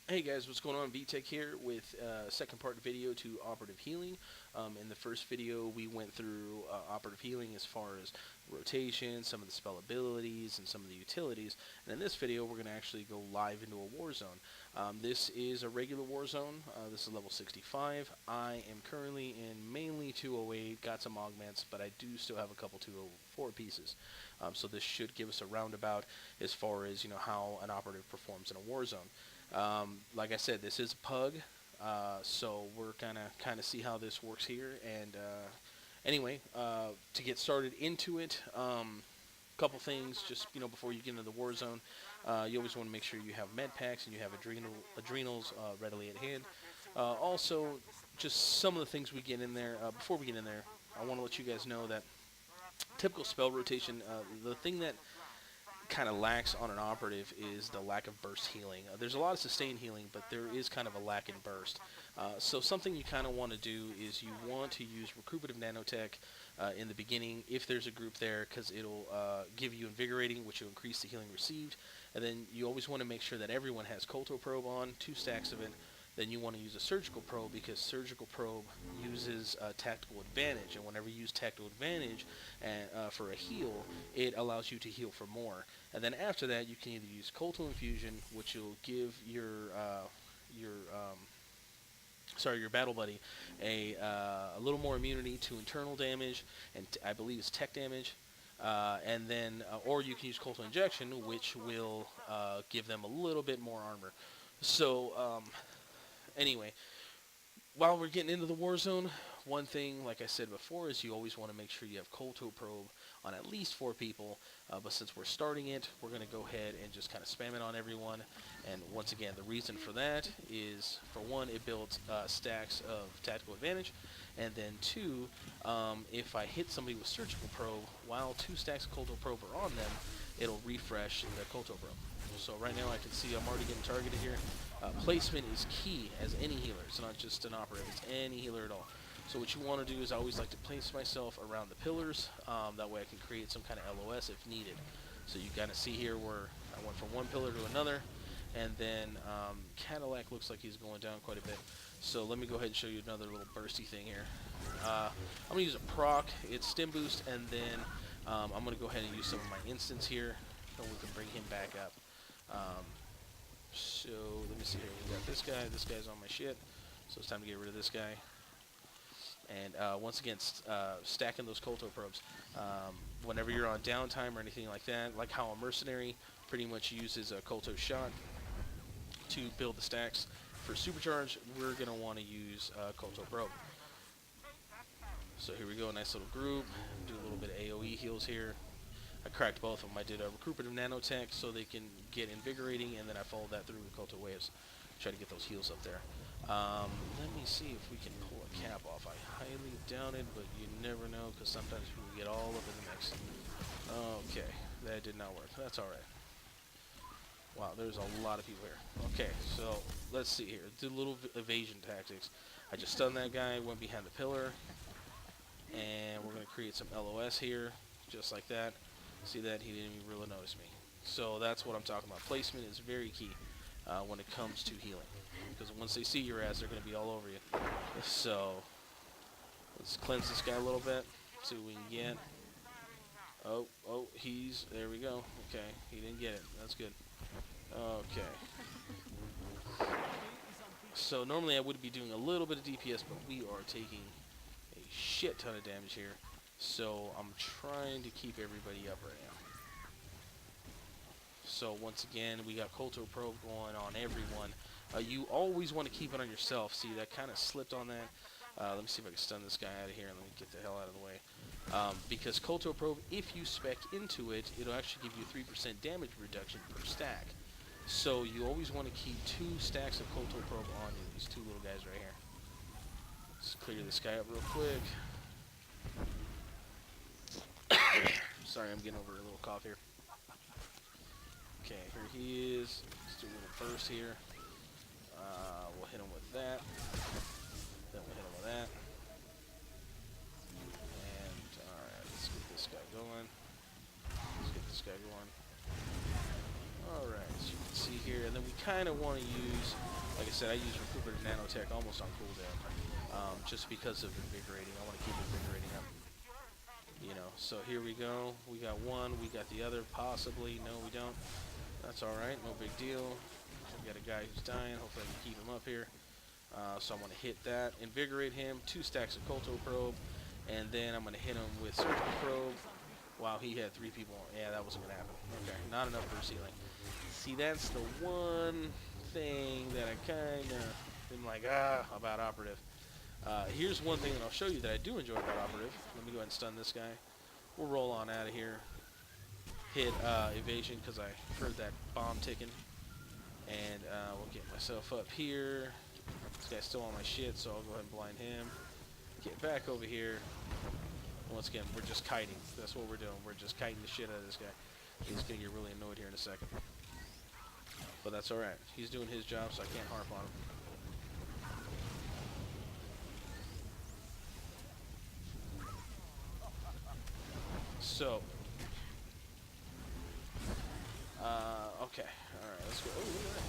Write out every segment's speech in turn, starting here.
Hey guys, what's going on? VTech here with second part video to Operative Healing. In the first video, we went through Operative Healing as far as rotation, some of the spell abilities, and some of the utilities. And in this video, we're going to actually go live into a Warzone. This is a regular Warzone. This is level 65. I am currently in mainly 208, got some augments, but I do still have a couple 204 pieces. So this should give us a roundabout as far as how an operative performs in a Warzone. Like I said, this is a pug, so we're kind of see how this works here. And anyway, to get started into it, couple things just before you get into the war zone, you always want to make sure you have med packs and you have adrenals readily at hand. Also, just some of the things we get in there. Before we get in there, I want to let you guys know that typical spell rotation, the thing that kind of lacks on an operative is the lack of burst healing. There's a lot of sustained healing, but there is kind of a lack in burst. So something you kind of want to do is you want to use recuperative nanotech in the beginning if there's a group there, because it'll give you invigorating, which will increase the healing received. And then you always want to make sure that everyone has Kolto probe on, 2 stacks of it. Then you want to use a surgical probe, because surgical probe uses tactical advantage, and whenever you use tactical advantage for a heal, it allows you to heal for more. And then after that, you can either use Kolto infusion, which will give your your battle buddy a little more immunity to internal damage, and I believe it's tech damage. And then, or you can use Kolto injection, which will give them a little bit more armor. So anyway, while we're getting into the war zone, one thing, like I said before, is you always want to make sure you have Kolto probe on at least 4 people. But since we're starting it, we're going to go ahead and just kind of spam it on everyone. And once again, the reason for that is, for one, it builds stacks of tactical advantage. And then 2, if I hit somebody with surgical probe, while 2 stacks of Kolto probe are on them, it'll refresh the Kolto probe. So right now I can see I'm already getting targeted here. Placement is key as any healer. It's not just an operative, it's any healer at all. So what you want to do is I always like to place myself around the pillars. That way I can create some kind of LOS if needed. So you kind of see here where I went from one pillar to another. And then Cadillac looks like he's going down quite a bit. So let me go ahead and show you another little bursty thing here. I'm going to use a proc. It's stim boost. And then I'm going to go ahead and use some of my instants here. And we can bring him back up. So let me see here. We got this guy. This guy's on my shit. So it's time to get rid of this guy. And once again, stacking those Kolto probes. Whenever you're on downtime or anything like that, like how a mercenary pretty much uses a Kolto shot to build the stacks. For supercharge, we're going to want to use Kolto probe. So here we go, nice little group. Do a little bit of AoE heals here. I cracked both of them. I did a recuperative nanotech so they can get invigorating, and then I followed that through with Kolto waves. Try to get those heals up there. Let me see if we can pull a cap off. I highly doubt it, but you never know, because sometimes people get all up in the mix. Okay, that did not work. That's alright. Wow, there's a lot of people here. Okay, so let's see here. Do little evasion tactics. I just stunned that guy, went behind the pillar, and we're going to create some LOS here, just like that. See that? He didn't even really notice me. So that's what I'm talking about. Placement is very key when it comes to healing, because once they see your ass, they're going to be all over you. So let's cleanse this guy a little bit, see what we can get. Oh, there we go. Okay, he didn't get it. That's good. Okay. So normally I would be doing a little bit of DPS, but we are taking a shit ton of damage here. So I'm trying to keep everybody up right now. So once again, we got Kolto probe going on everyone. You always want to keep it on yourself. See, that kind of slipped on that. Let me see if I can stun this guy out of here and let me get the hell out of the way. Because Kolto probe, if you spec into it, it'll actually give you 3% damage reduction per stack. So you always want to keep 2 stacks of Kolto probe on you. These 2 little guys right here. Let's clear this guy up real quick. Sorry, I'm getting over a little cough here. Okay, here he is. Let's do a little burst here. We'll hit him with that. Then we'll hit him with that. And, alright, let's get this guy going. Let's get this guy going. Alright, as you can see here, and then we kind of want to use, like I said, I use recuperative nanotech almost on cooldown, just because of invigorating. I want to keep invigorating up. You know, so here we go. We got one, we got the other, possibly. No, we don't. That's alright, no big deal. We got a guy who's dying. Hopefully I can keep him up here. So I'm going to hit that, invigorate him, 2 stacks of Colto Probe, and then I'm going to hit him with Surgical Probe. Wow, he had 3 people. Yeah, that wasn't going to happen. Okay, not enough burst healing. See, that's the one thing that I kind of been like, about Operative. Here's one thing that I'll show you that I do enjoy about Operative. Let me go ahead and stun this guy. We'll roll on out of here. Hit evasion because I heard that bomb ticking. And we'll get myself up here. This guy's still on my shit, so I'll go ahead and blind him. Get back over here. Once again, we're just kiting. That's what we're doing. We're just kiting the shit out of this guy. He's going to get really annoyed here in a second. But that's alright. He's doing his job, so I can't harp on him. So, okay. Alright, let's go. Oh, look at that.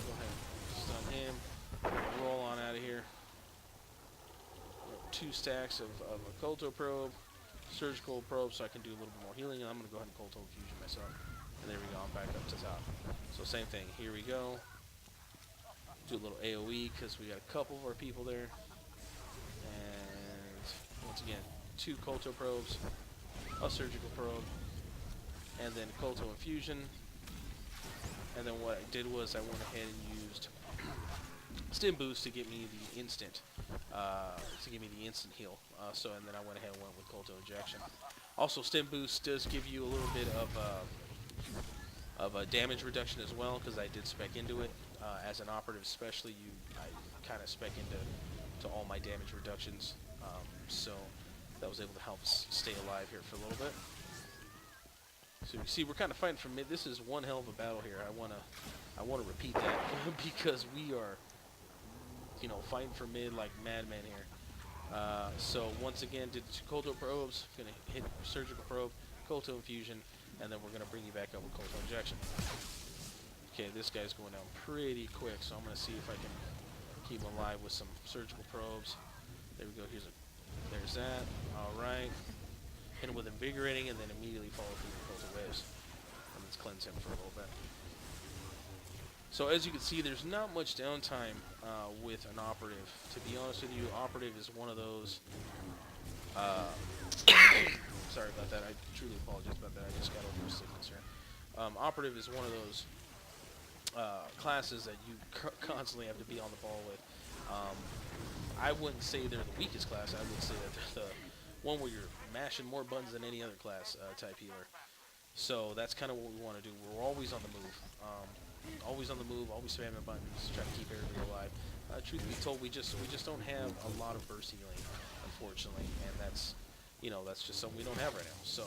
Go ahead. Stun him. Roll on out of here. 2 stacks of a Colto Probe, Surgical Probe, so I can do a little bit more healing, and I'm going to go ahead and Colto Infusion myself. And there we go, I'm back up to top. So same thing, here we go. Do a little AoE, because we got a couple of our people there. And once again, 2 Colto Probes, a Surgical Probe, and then Colto Infusion. And then what I did was I went ahead and used Stim Boost to get me the instant heal. And then I went ahead and went with Colto Injection. Also, Stim Boost does give you a little bit of a damage reduction as well, because I did spec into it. As an operative especially, I kind of spec into all my damage reductions. So that was able to help us stay alive here for a little bit. So you see, we're kind of fighting from mid. This is one hell of a battle here. I wanna repeat that because we are, you know, fighting for mid like madmen here. So once again, did 2 Colto Probes. Gonna hit Surgical Probe, Colto Infusion, and then we're gonna bring you back up with Colto Injection. Okay, this guy's going down pretty quick, so I'm gonna see if I can keep him alive with some Surgical Probes. There we go. There's that. All right. Hit him with Invigorating, and then immediately follow through with Colto Waves. And let's cleanse him for a little bit. So as you can see, there's not much downtime with an Operative. To be honest with you, Operative is one of those... sorry about that. I truly apologize about that. I just got over a sickness here. Operative is one of those classes that you constantly have to be on the ball with. I wouldn't say they're the weakest class. I would say that they're the one where you're mashing more buttons than any other class type healer. So that's kind of what we want to do. We're always on the move. Always on the move, always spamming buttons, trying to keep everybody alive. Truth be told, we just don't have a lot of burst healing, unfortunately, and that's just something we don't have right now. So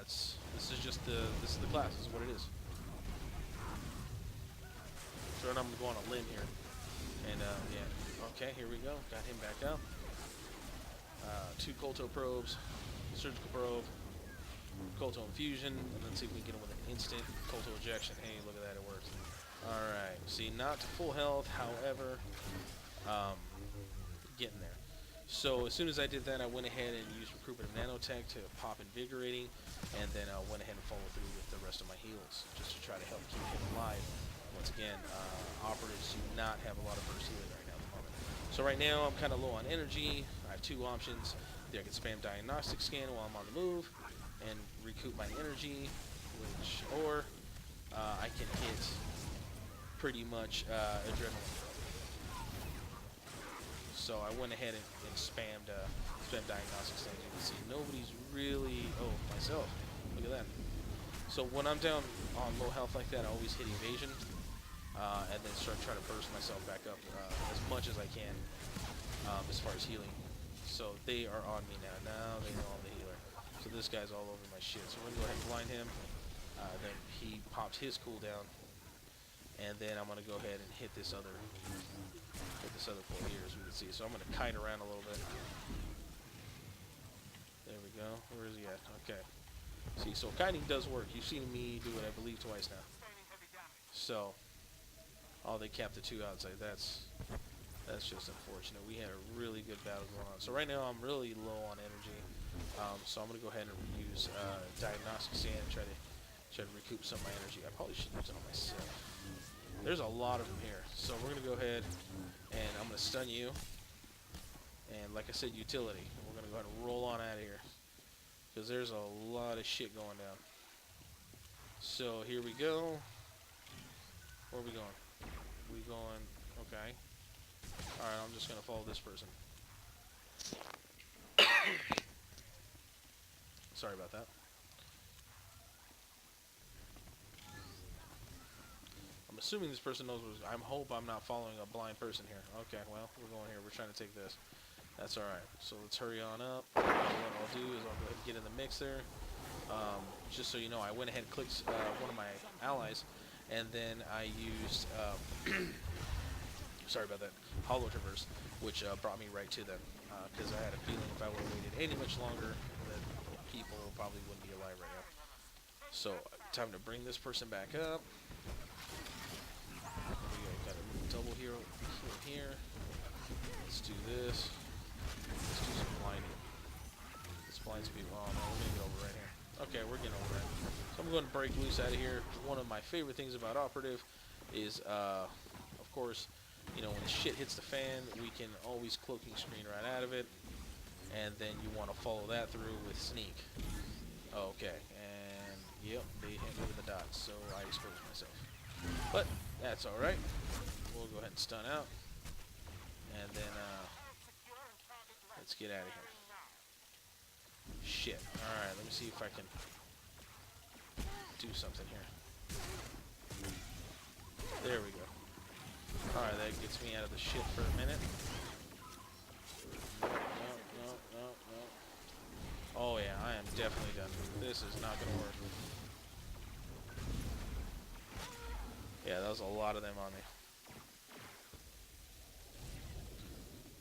this is the class. This is what it is. So I'm gonna go on a limb here, and yeah, okay, here we go. Got him back up. 2 Colto Probes, Surgical Probe, Colto Infusion, and let's see if we can get him with an instant Colto Injection. Hey, look at that, it works. Alright, see, not to full health, however, getting there. So as soon as I did that, I went ahead and used Recuperative Nanotech to pop Invigorating, and then I went ahead and followed through with the rest of my heals, just to try to help keep him alive. Once again, Operatives do not have a lot of burst healing right now at the moment. So right now, I'm kind of low on energy. I have 2 options. Either I can spam Diagnostic Scan while I'm on the move, and recoup my energy, or I can hit pretty much Adrenaline. So I went ahead and spammed Diagnostic Scan. As you can see, nobody's really... Oh, myself. Look at that. So when I'm down on low health like that, I always hit Evasion, and then start trying to burst myself back up as much as I can as far as healing. So they are on me now. Now they know I'm the healer. So this guy's all over my shit. So we're going to go ahead and blind him. Then he popped his cooldown. And then I'm going to go ahead and hit this other four here, as we can see. So I'm going to kite around a little bit. There we go. Where is he at? Okay. See, so kiting does work. You've seen me do it, I believe, twice now. So, oh, they capped the 2 outside. That's just unfortunate. We had a really good battle going on. So right now I'm really low on energy. So I'm gonna go ahead and use diagnostic sand and try to recoup some of my energy. I probably should use it on myself. There's a lot of them here. So we're gonna go ahead and I'm gonna stun you. And like I said, utility. And we're gonna go ahead and roll on out of here because there's a lot of shit going down. So here we go. Where are we going? We going? Okay. Alright, I'm just gonna follow this person. Sorry about that. I'm assuming this person knows what I hope I'm not following a blind person here. Okay, well, we're going here. We're trying to take this. That's alright. So let's hurry on up. What I'll do is I'll go ahead and get in the mix there. Just so you know, I went ahead and clicked one of my allies, and then I used, sorry about that, hollow traverse, which brought me right to them, because I had a feeling if I would have waited any much longer, that people probably wouldn't be alive right now. So, time to bring this person back up. We got a double hero here. Let's do this. Let's do some blinding. This blinds people. Oh no, we're gonna get over right here. Okay, we're getting over it. So I'm going to break loose out of here. One of my favorite things about Operative is, of course, you know, when the shit hits the fan, we can always cloaking screen right out of it. And then you want to follow that through with sneak. Okay, and yep, they hit me with the dots, so I exposed myself. But that's alright. We'll go ahead and stun out. And then, let's get out of here. Shit. Alright, let me see if I can do something here. There we go. Alright, that gets me out of the shit for a minute. No. Oh yeah, I am definitely done. This is not gonna work. Yeah, that was a lot of them on me.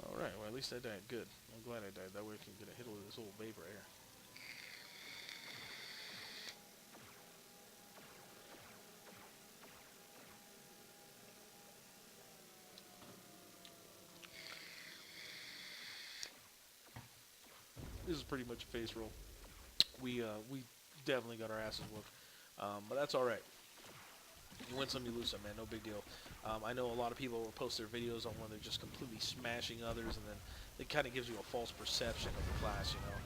Alright, well at least I died. Good. I'm glad I died. That way I can get a hit with this little babe right here. This is pretty much a face roll. We definitely got our asses whooped. But that's alright. You win some, you lose some, man. No big deal. I know a lot of people will post their videos on when they're just completely smashing others, and then it kind of gives you a false perception of the class, you know.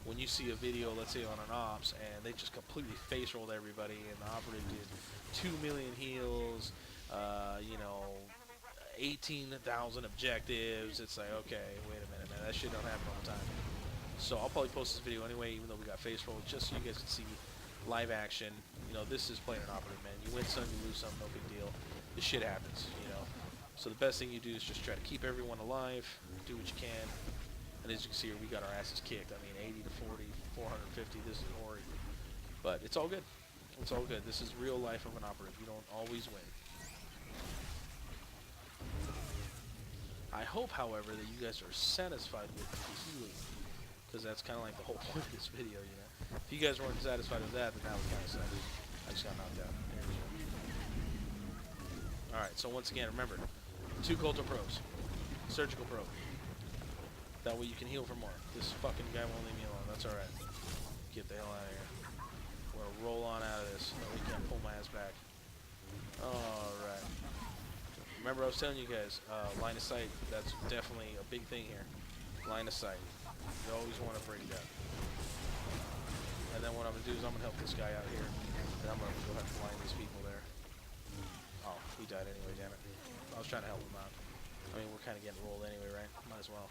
When you see a video, let's say on an ops, and they just completely face rolled everybody, and the operative did 2 million heals, you know, 18,000 objectives. It's like, okay, wait a minute, man. That shit don't happen all the time. So I'll probably post this video anyway, even though we got face rolled, just so you guys can see live action. You know, this is playing an operative, man. You win some, you lose some, no big deal. This shit happens, you know. So the best thing you do is just try to keep everyone alive, do what you can. And as you can see here, we got our asses kicked. I mean, 80 to 40, 450, this is horrid. But it's all good. It's all good. This is real life of an operative. You don't always win. I hope, however, that you guys are satisfied with the healing, because that's kind of like the whole point of this video, you know. If you guys weren't satisfied with that, then that would kind of suck. I just got knocked out. Alright, so once again, remember, 2 Coulter probes. Surgical probe. That way you can heal for more. This fucking guy won't leave me alone. That's alright. Get the hell out of here. We're gonna roll on out of this. No, we can't pull my ass back. Alright. Remember I was telling you guys, line of sight, that's definitely a big thing here. Line of sight. You always want to break that. And then what I'm going to do is I'm going to help this guy out here. And I'm going to go ahead and blind these people there. Oh, he died anyway, damn it. I was trying to help him out. I mean, we're kind of getting rolled anyway, right? Might as well.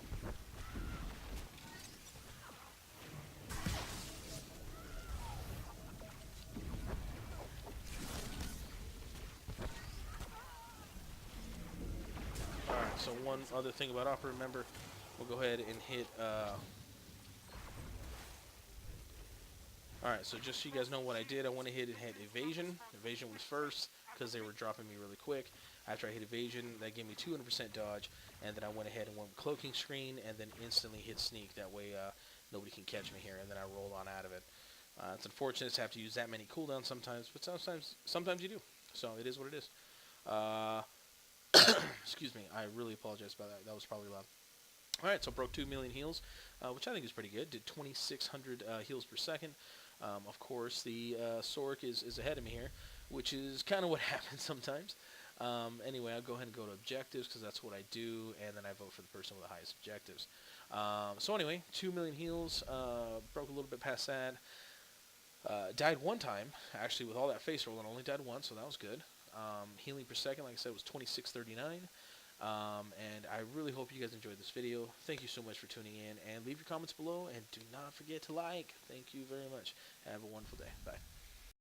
Alright, so one other thing about Opera, remember, we'll go ahead and hit, alright, so just so you guys know what I did, I went ahead and hit evasion. Evasion was first, because they were dropping me really quick. After I hit evasion, that gave me 200% dodge, and then I went ahead and went cloaking screen, and then instantly hit sneak. That way, nobody can catch me here, and then I rolled on out of it. It's unfortunate to have to use that many cooldowns sometimes, but sometimes you do. So it is what it is. Uh, excuse me. I really apologize about that. That was probably loud. All right, so broke 2 million heals, which I think is pretty good. Did 2,600 heals per second. Of course, the Sork is ahead of me here, which is kind of what happens sometimes. Anyway, I'll go ahead and go to objectives because that's what I do, and then I vote for the person with the highest objectives. So anyway, 2 million heals, broke a little bit past that. Died one time, actually, with all that face roll, and only died once, so that was good. Healing per second, like I said, was 2639. And I really hope you guys enjoyed this video. Thank you so much for tuning in, and leave your comments below, and do not forget to like. Thank you very much. Have a wonderful day. Bye.